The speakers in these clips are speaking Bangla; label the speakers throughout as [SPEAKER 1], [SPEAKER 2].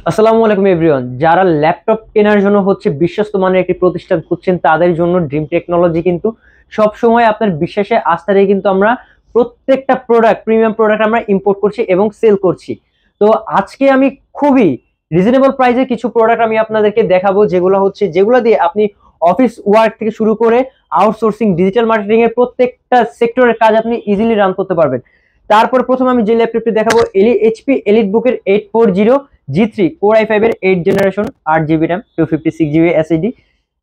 [SPEAKER 1] আসসালামু আলাইকুম এভরিওয়ান। যারা ল্যাপটপ কেনার জন্য বিশ্বস্ত মানের একটি প্রতিষ্ঠান খুঁজছেন তাদের জন্য ড্রিম টেকনোলজি কিন্তু সব সময় আপনার বিশ্বাসে আস্থা রেখে কিন্তু আমরা প্রত্যেকটা প্রোডাক্ট প্রিমিয়াম প্রোডাক্ট আমরা ইম্পোর্ট করছি এবং সেল করছি। তো আজকে আমি খুবই রিজনেবল প্রাইসে কিছু প্রোডাক্ট আমি আপনাদেরকে দেখাবো, যেগুলো দিয়ে আপনি অফিস ওয়ার্ক থেকে শুরু করে আউটসোর্সিং, ডিজিটাল মার্কেটিং এর প্রত্যেকটা সেক্টরের কাজ আপনি ইজিলি রান করতে পারবেন। তারপর প্রথম আমি যে ল্যাপটপটি দেখাবো এইচপি এলিট বুকের 840 G3 Core i5 এর 8 generation, 8 GB RAM, 256 GB SSD,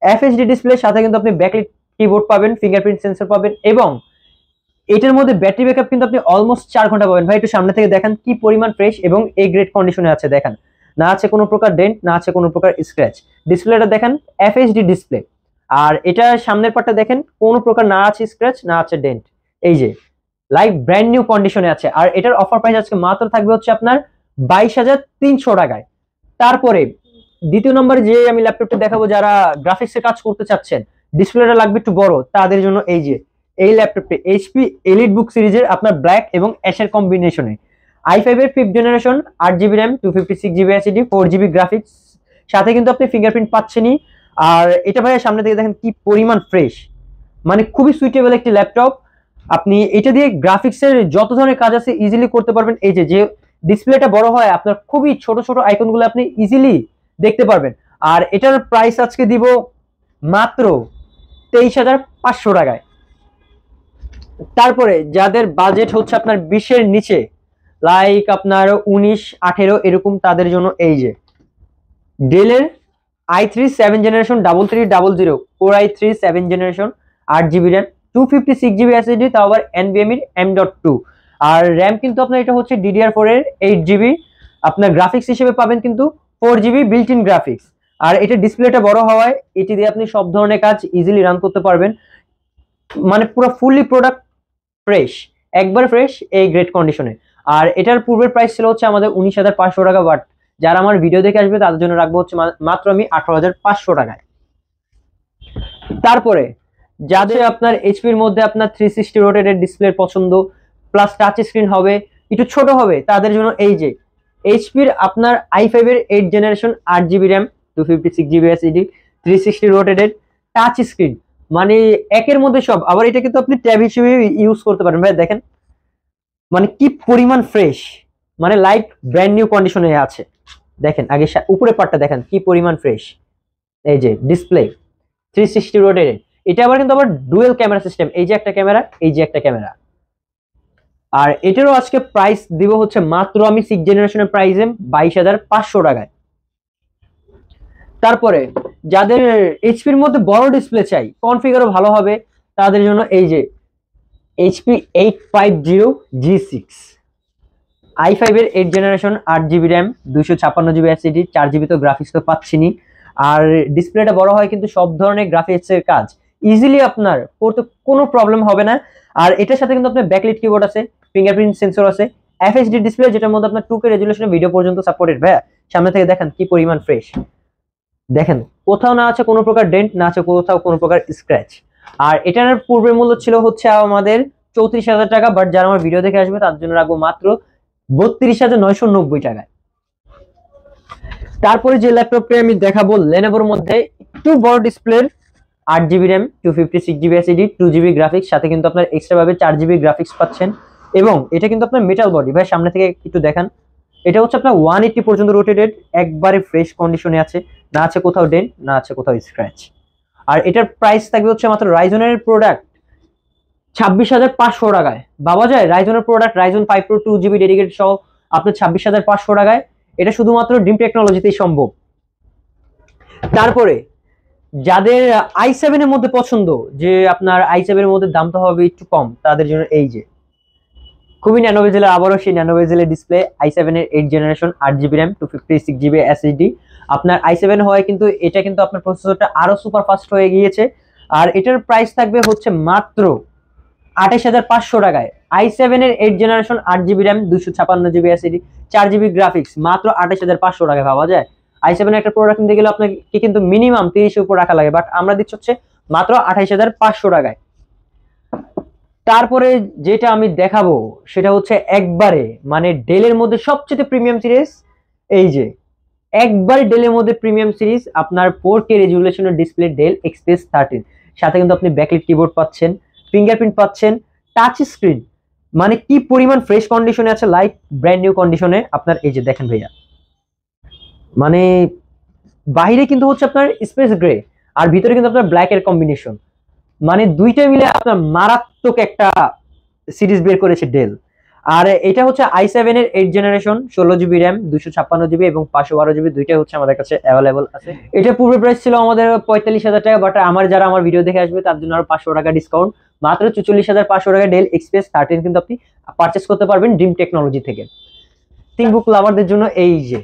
[SPEAKER 1] FHD display, সাথে কিন্তু আপনি ব্যাকলাইট কিবোর্ড পাবেন, ফিঙ্গারপ্রিন্ট সেন্সর পাবেন এবং এটার মধ্যে ব্যাটারি ব্যাকআপ কিন্তু আপনি অলমোস্ট 4 ঘন্টা পাবেন। ভাই একটু সামনে থেকে দেখেন কি পরিমাণ ফ্রেশ এবং এ গ্রেড কন্ডিশনে আছে। দেখেন, না আছে কোনো প্রকার ডেন্ট, না আছে কোনো প্রকার স্ক্র্যাচ। ডিসপ্লেটা দেখেন FHD ডিসপ্লে, আর এটা সামনের পার্টটা দেখেন কোনো প্রকার না আছে স্ক্র্যাচ, না আছে ডেন্ট। এই যে লাইক ব্র্যান্ড নিউ কন্ডিশনে আছে। আর এটার অফার প্রাইস আজকে মাত্র থাকবে আপনার 22,300 টাকায়। তারপরে দ্বিতীয় নম্বরে যে আমি ল্যাপটপটা দেখাবো, যারা গ্রাফিক্সের কাজ করতে চাচ্ছেন, ডিসপ্লেটা লাগবে একটু বড়, তাদের জন্য এই ল্যাপটপটি এইচপি এলিট বুক সিরিজের আপনার ব্ল্যাক এবং অ্যাশের কম্বিনেশনে, i5 এর 5th generation, 8 GB RAM, 256 GB SSD, 4 GB graphics, সাথে কিন্তু আপনি ফিঙ্গারপ্রিন্ট পাচ্ছেনই। আর এটা ভাই সামনে থেকে দেখেন কি পরিমাণ ফ্রেশ, মানে খুবই সুইটেবল একটি ল্যাপটপ। আপনি এটা দিয়ে গ্রাফিক্সের যত ধরনের কাজ আছে ইজিলি করতে পারবেন। এই যে ডিসপ্লেটা বড় হয়, আপনার খুবই ছোট ছোট আইকনগুলো আপনি ইজিলি দেখতে পারবেন। আর এটার প্রাইস আজকে দিব মাত্র 23,500 টাকায়। তারপরে যাদের বাজেট আপনার 20-এর নিচে, লাইক আপনার 19-18 এরকম, তাদের জন্য এই যে ডেলের i3 7 generation 3300 Core i3 7 generation, 8 GB RAM, 256 GB SSD, তাও আবার NVMe M.2। আর র্যাম কিন্তু আপনার এটা DDR4 এর 8 GB। আপনার গ্রাফিক্স হিসেবে পাবেন কিন্তু 4 GB বিল্ট ইন গ্রাফিক্স। আর এটা ডিসপ্লেটা বড় হওয়ায় এটি দিয়ে আপনি সব ধরনের কাজ ইজিলি রান করতে পারবেন। মানে পুরো ফুললি প্রোডাক্ট ফ্রেশ, একবার ফ্রেশ, এই গ্রেট কন্ডিশনে। আর এটার পূর্বের প্রাইস ছিল আমাদের 19,500 টাকা, বাট যারা আমার ভিডিও দেখে আসবে তাদের জন্য রাখবো মাত্র আমি 18,500 টাকায়। তারপরে যাদের আপনার এইচপির মধ্যে আপনার 360 রোটেটেড ডিসপ্লে পছন্দ, প্লাস টাচ স্ক্রিন হবে, একটু ছোট হবে, তাদের জন্য এই যে এইচপির আপনার i5 এর 8 generation, 8 GB RAM, 256 GB SSD, 360 rotated, touch screen, মানে একের মধ্যে সব। আবার এটা কিন্তু আপনি ট্যাব হিসেবে ইউজ করতে পারেন। ভাই দেখেন মানে কি পরিমাণ ফ্রেশ, মানে লাইক ব্র্যান্ড নিউ কন্ডিশনে আছে। দেখেন আগে উপরে পার্টটা দেখেন কি পরিমাণ ফ্রেশ। এই যে ডিসপ্লে 360 রোটেটেড, এটা আবার কিন্তু আবার ডুয়েল ক্যামেরা সিস্টেম, এই যে একটা ক্যামেরা, এই যে একটা ক্যামেরা। আর এটারও আজকে প্রাইস দিব মাত্র আমি 6 জেনারেশনের প্রাইসে 22,500 টাকায়। তারপরে যাদের এইচপির মধ্যে বড় ডিসপ্লে চাই, কনফিগারও ভালো হবে, তাদের জন্য এই যে এইচপি 850 G6, i5 এর 8 generation, 8 GB RAM, 256 GB SSD, 4 GB তো গ্রাফিক্স তো পাচ্ছিনি। আর ডিসপ্লেটা বড় হয় কিন্তু সব ধরনের গ্রাফিক্সের কাজ ইজিলি আপনার করতে কোনো প্রবলেম হবে না। আর এটার সাথে কিন্তু আপনার ব্যাকলাইট কিবোর্ড আছে, ফিঙ্গারপ্রিন্ট সেন্সর আছে, FHD ডিসপ্লে, যেটার মধ্যে আপনার 2K রেজুলেশনে ভিডিও পর্যন্ত সাপোর্টেড। ভাইয়া সামনে থেকে দেখেন কি পরিমাণ ফ্রেশ, দেখেন কোথাও না আছে কোনো প্রকার ডেন্ট, না আছে কোথাও কোনো প্রকার স্ক্র্যাচ। আর এটার পূর্বের মূল্য ছিল আমাদের 34,000 টাকা, বাট যারা আমার ভিডিও দেখে আসবে তার জন্য রাখবো মাত্র 32,990 টাকায়। তারপরে যে ল্যাপটপটা আমি দেখাবো লেনোভোর মধ্যে একটু বড় ডিসপ্লের, 8 GB RAM, 256 GB SSD, 2 GB graphics, সাথে কিন্তু আপনার এক্সট্রা ভাবে 4 GB গ্রাফিক্স পাচ্ছেন। এবং এটা কিন্তু আপনার মেটাল বডি। ভাই সামনে থেকে একটু দেখান, এটা আপনার 180 পর্যন্ত রোটেটেড, একবারে ফ্রেশ কন্ডিশনে আছে, না আছে কোথাও ডেন্ট, না আছে কোথাও স্ক্র্যাচ। আর এটার প্রাইস থাকবে মাত্র রাইজনের প্রোডাক্ট 26,500 টাকায়। ভাবা যায় রাইজনের product, Ryzen 5 Pro 2 GB dedicated সহ আপনার 26,500 টাকায়। এটা শুধুমাত্র ড্রিম টেকনোলজিতেই সম্ভব। তারপরে যাদের i7 এর মধ্যে পছন্দ, যে আপনার i7 এর মধ্যে দামটা হবে একটু কম, তাদের জন্য এই যে খুবই ন্যানো বেজেলের, আবারও সেই ন্যানো বেজেলের ডিসপ্লে, i7 এর 8 generation, 8 GB RAM, 256 GB SSD। আপনার i7 হয় কিন্তু এটা কিন্তু আপনার প্রসেসরটা আরো সুপার ফাস্ট হয়ে গিয়েছে। আর এটার প্রাইস থাকবে মাত্র 28,500 টাকায়। i7 এর 8 generation, 8 GB RAM, 256 GB SSD, 4 GB graphics, মাত্র 28,500 টাকায়। ভাবা যায় i7 এর একটা প্রোডাক্ট কিনতে গেলে আপনাকে কিন্তু মিনিমাম 30 এর উপর রাখা লাগে, বাট আমরা দিচ্ছি মাত্র 28,500 টাকায়। তারপরে যেটা আমি দেখাবো সেটা একবারে মানে ডেলের মধ্যে সবচেয়ে প্রিমিয়াম সিরিজ, এই যে একবার ডেলের মধ্যে প্রিমিয়াম সিরিজ আপনার 4K রেজুলেশনের ডিসপ্লে ডেল এক্সপ্রেস 13, সাথে কিন্তু আপনি ব্যাকলাইট কিবোর্ড পাচ্ছেন, ফিঙ্গারপ্রিন্ট পাচ্ছেন, টাচ স্ক্রিন, মানে কি পরিমাণ ফ্রেশ কন্ডিশনে আছে, লাইক ব্র্যান্ড নিউ কন্ডিশনে। আপনার এই যে দেখেন ভাইয়া, মানে বাইরে কিন্তু হচ্ছে আপনার স্পেস গ্রে আর ভিতরে কিন্তু আপনার ব্ল্যাক এর কম্বিনেশন, মানে দুইটা মিলে আপনার মারাত্মক একটা সিরিজ বের করেছে ডেল। আর এটা হচ্ছে i7 এর 8 জেনারেশন, 16 GB র্যাম, 256 GB এবং 512 GB, দুইটাই হচ্ছে আমাদের কাছে অ্যাভেলেবল আছে। এটা পূর্বে প্রাইস ছিল আমাদের 45,000 টাকা, বাট যারা আমার ভিডিও দেখে আসবে তার জন্য আরো 500 টাকা ডিসকাউন্ট, মাত্র 44,500 টাকা ডেল এক্সপ্রেস 13 কিন্তু আপনি পারচেস করতে পারবেন ড্রিম টেকনোলজি থেকে। থিংবুক লাভারদের জন্য এই যে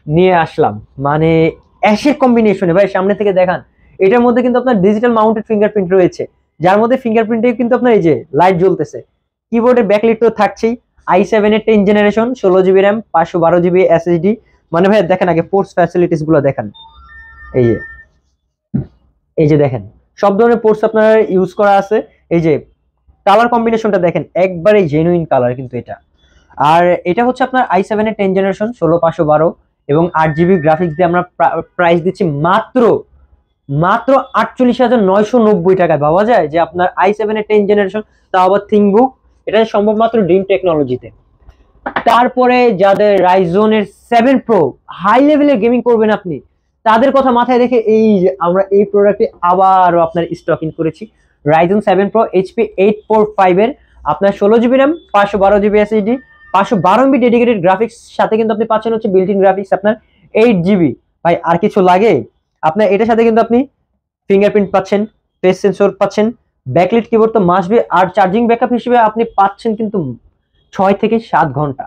[SPEAKER 1] নিয়ে আসলাম, মানে অ্যাশের কম্বিনেশনে ভাই, সামনে থেকে দেখান। এটার মধ্যে কিন্তু আপনার ডিজিটাল মাউন্টেড ফিঙ্গারপ্রিন্ট রয়েছে, যার মধ্যে ফিঙ্গারপ্রিন্টে কিন্তু আপনার এই যে লাইট জ্বলতেছে, কিবোর্ডের ব্যাকলাইট তো থাকছেই। i7 এর 10 generation, 16 GB RAM, 512 GB SSD, মানে ভাই দেখেন আগে পোর্টস ফ্যাসিলিটিস গুলো দেখেন। এই যে দেখেন সব ধরনের পোর্টস আপনার ইউজ করা আছে। এই যে কালার কম্বিনেশনটা দেখেন, একবারে জেনুইন কালার কিন্তু এটা। আর এটা হচ্ছে আপনার i7 এর 10 জেনারেশন, 16/512 এবং 8GB গ্রাফিক্স দিয়ে আমরা প্রাইস দিচ্ছি মাত্র 48,990 টাকায়। ভাবা যায় যে আপনার i7 এর 10 জেনারেশন, তাও আবার থিংবুক, এটা সম্ভব মাত্র ড্রিম টেকনোলজিতে। তারপরে যাদের রাইজনের 7 প্রো হাই লেভেলের গেমিং করবেন আপনি, তাদের কথা মাথায় রেখে এই যে আমরা এই প্রোডাক্টে আবারও আপনার স্টক ইন করেছি। রাইজন 7 প্রো HP 845 এর আপনার 16 GB RAM, 512 GB SSD, 512 MB dedicated graphics, সাথে কিন্তু আপনি পাচ্ছেন হচ্ছে বিল্ট ইন গ্রাফিক্স আপনার 8GB। ভাই আর কিছু লাগে? আপনার এটার সাথে কিন্তু আপনি ফিঙ্গারপ্রিন্ট পাচ্ছেন, ফেস সেন্সর পাচ্ছেন, ব্যাকলাইট কিবোর্ড তো মাস্ট বি, আর চার্জিং ব্যাকআপ হিসেবে আপনি পাচ্ছেন কিন্তু 6 থেকে 7 ঘন্টা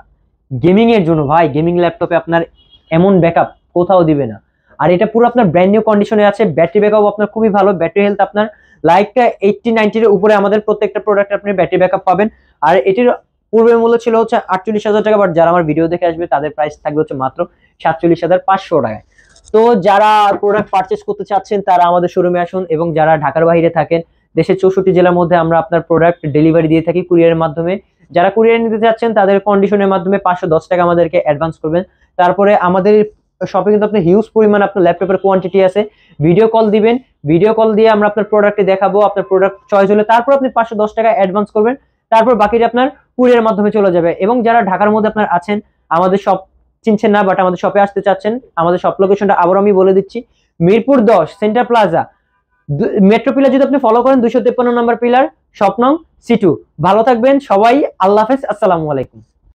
[SPEAKER 1] গেমিং এর জন্য। ভাই গেমিং ল্যাপটপে আপনার এমন ব্যাকআপ কোথাও দিবে না। আর এটা পুরো আপনার ব্র্যান্ড নিউ কন্ডিশনে আছে, ব্যাটারি ব্যাকআপ আপনার খুবই ভালো, ব্যাটারি হেলথ আপনার লাইক 80-90 এর উপরে আমাদের প্রত্যেকটা প্রোডাক্টে আপনি ব্যাটারি ব্যাকআপ পাবেন। আর এটির পূর্বের মূল্য ছিল হচ্ছে 48,000 টাকা, বাট যারা আমার ভিডিও দেখে আসবে তাদের প্রাইস থাকবে হচ্ছে মাত্র 47,500 টাকায়। তো যারা প্রোডাক্ট পারচেস করতে চাচ্ছেন তারা আমাদের শোরুমে আসুন, এবং যারা ঢাকার বাইরে থাকেন, দেশের 64 জেলার মধ্যে আমরা আপনার প্রোডাক্ট ডেলিভারি দিয়ে থাকি কুরিয়ারের মাধ্যমে। যারা কুরিয়ার নিতে চাচ্ছেন তাদের কন্ডিশনের মাধ্যমে 510 টাকা আমাদেরকে অ্যাডভান্স করবেন। তারপরে আমাদের শপে কিন্তু আপনার হিউজ পরিমাণ আপনার ল্যাপটপের কোয়ান্টিটি আছে, ভিডিও কল দিবেন, ভিডিও কল দিয়ে আমরা আপনার প্রোডাক্টে দেখাবো, আপনার প্রোডাক্ট চয়েস হলে তারপর আপনি 510 টাকা অ্যাডভান্স করবেন, তারপর বাকিটা আপনার কুরিয়ারের মাধ্যমে চলে যাবে। এবং যারা ঢাকার মধ্যে আপনার আছেন, আমাদের শপ চিনছেন না বাট আমাদের শপে আসতে চাচ্ছেন, আমাদের শপ লোকেশনটা আবার আমি বলে দিচ্ছি, Mirpur 10 centre plaza, metro pillar যদি আপনি ফলো করেন 253 নম্বর পিলার, শপ নং C2। ভালো থাকবেন সবাই, আল্লাহ হাফেজ, আসসালামু আলাইকুম।